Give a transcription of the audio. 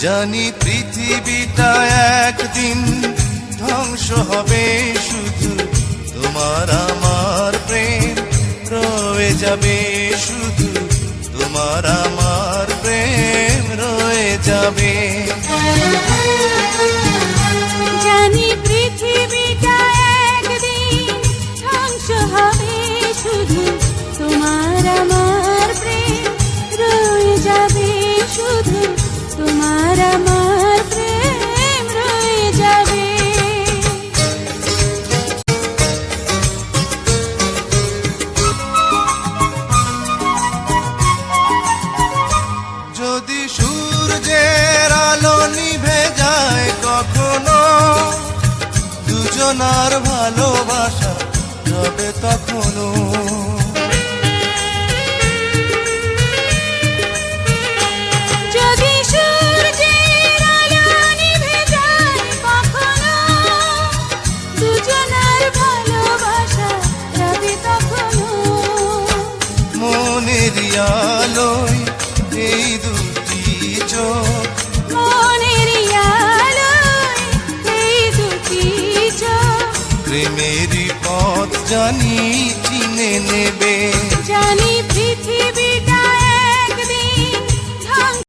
জানি পৃথিবীটা একদিন ধ্বংস হবে, শুধু তোমার আমার প্রেম রয়ে যাবে, শুধু তোমার আমার প্রেম রয়ে যাবে। জানি পৃথিবীটা একদিন ধ্বংস হবে, শুধু তোমার আমার প্রেম রয়ে যাবে, শুধু তোমার আমার প্রেম রয়ে যাবে। যদি সূর্যের আলো নিভে যায় কখনো, দুজনার ভালোবাসা রবে তখনো। যদি সূর্যের আলো নিভে যায় কখনো, দুজনার ভালোবাসা রবে তখনো। মনের আলোয় এই দুটি চোখ, মনের আলোয় এই দুটি চোখ, প্রেমেরই পথ জানি চিনে নেবে। জানি পৃথিবীটা